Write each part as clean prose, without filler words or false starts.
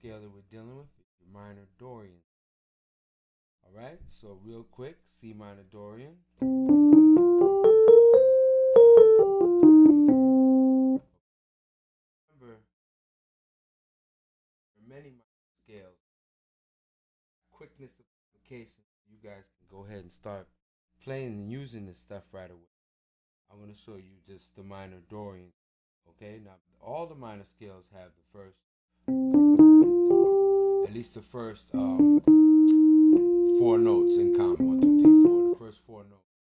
scale that we're dealing with is your minor Dorian. All right, so real quick, C minor Dorian. Remember, there are many minor scales. Quickness of application, you guys can go ahead and start playing and using this stuff right away. I'm going to show you just the minor Dorian. Okay, now all the minor scales have the first, at least the first four notes in common. 1, 2, 3, 4. The first four notes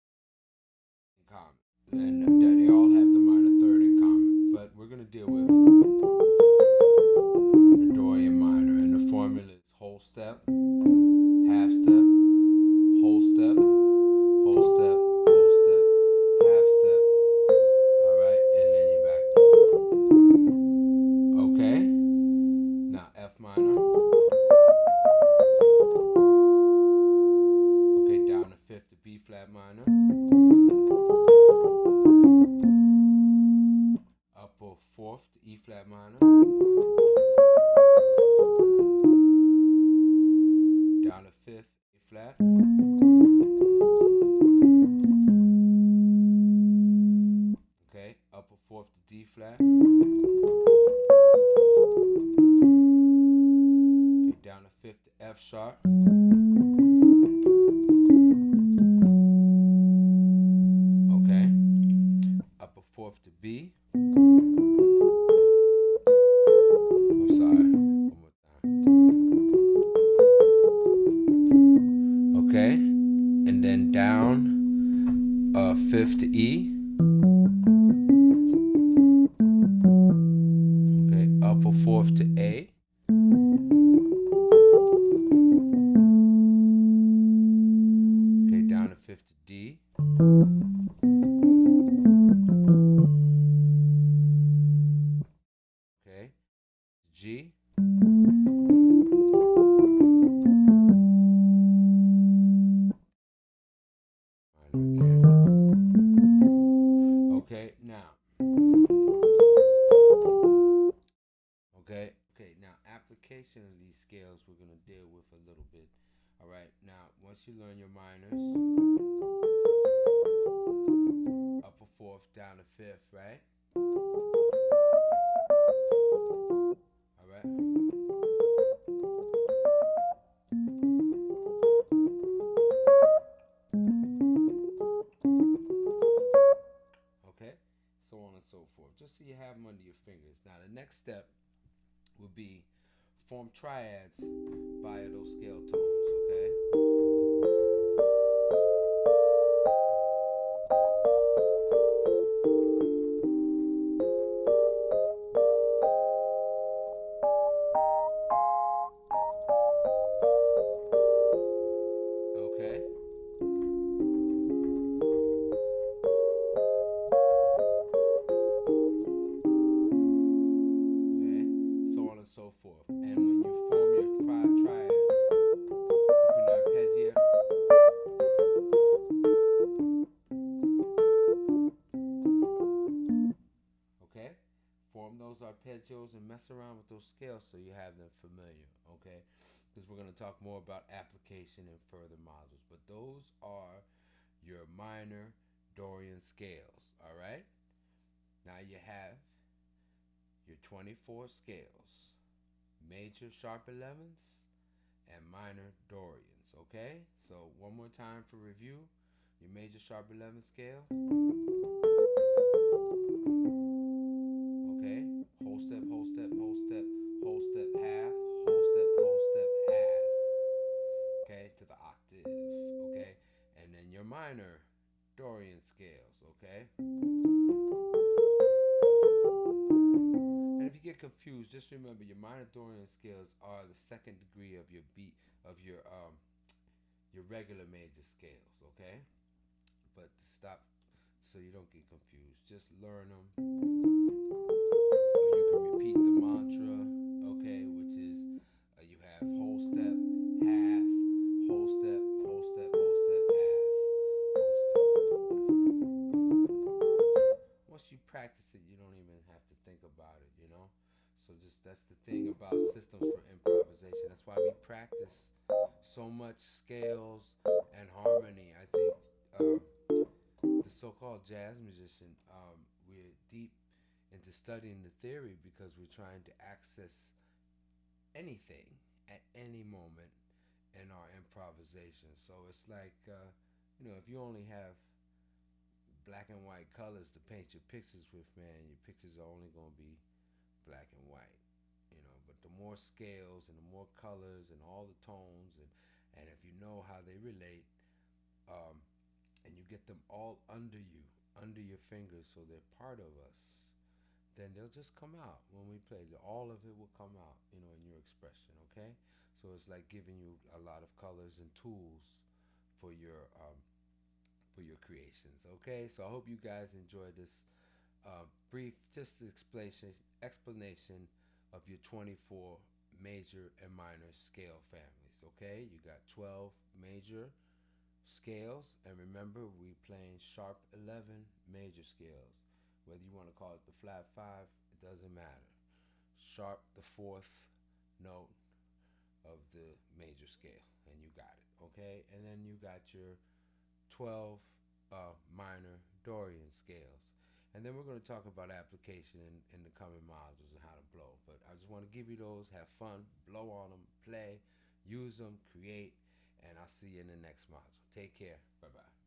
in common, and they all have the minor third in common. But we're going to deal with the Dorian minor, and the formula is whole step, half step, whole step, whole step, whole step, half step. All right, and then you're back. Okay. Now F minor. Okay, down to fifth to B flat minor. Up a fourth to E flat minor. Down to fifth, A flat. Okay, up a fourth to D flat. Okay, down to fifth to F sharp. Okay, up a fourth to B. I'm sorry, one more time. Okay, and then down a fifth to E. Okay, up a fourth to A. Okay, down a fifth to D. Okay, G. Okay, now. Okay, now application of these scales we're going to deal with a little bit. All right, now once you learn your minors, up a fourth, down a fifth, right? All right. Okay, so on and so forth, just so you have them under your fingers. Now the next step would be form triads via those scale tones, okay? Okay? Okay, so on and so forth. And when you form your triads, you can arpeggio. Okay, form those arpeggios and mess around with those scales so you have them familiar. Okay, because we're going to talk more about application in further modules. But those are your minor Dorian scales. All right. Now you have your 24 scales, major sharp 11s and minor Dorians. Okay, so one more time for review: your major sharp 11 scale. Okay, whole step, whole step, whole step, whole step, half, whole step, half. Okay, to the octave. Okay, and then your minor Dorian scales. Okay. And if you get confused, just remember your minor Dorian scales are the second degree of your beat of your regular major scales. Okay, but stop so you don't get confused. Just learn them, or you can repeat the mantra. Okay, which is you have whole step, half, whole step, whole step, whole step, half, whole step. Once you practice it, you don't even have to think about it. So just that's the thing about about systems for improvisation. That's why we practice so much scales and harmony. I think the so-called jazz musician, we're deep into studying the theory because we're trying to access anything at any moment in our improvisation. So it's like, if you only have black and white colors to paint your pictures with, man, your pictures are only going to be black and white. But the more scales and the more colors and all the tones, and if you know how they relate, um, and you get them all under you, under your fingers, so they're part of us, then they'll just come out when we play. All of it will come out, in your expression. Okay, so it's like giving you a lot of colors and tools for your creations. Okay, so I hope you guys enjoyed this brief just explanation of your 24 major and minor scale families. Okay, you got 12 major scales, and remember, we playing sharp 11 major scales. Whether you want to call it the flat five, it doesn't matter. Sharp, the fourth note of the major scale, and you got it. Okay, and then you got your 12 minor Dorian scales. And then we're going to talk about application in the coming modules and how to blow. But I just want to give you those, have fun, blow on them, play, use them, create, and I'll see you in the next module. Take care. Bye bye.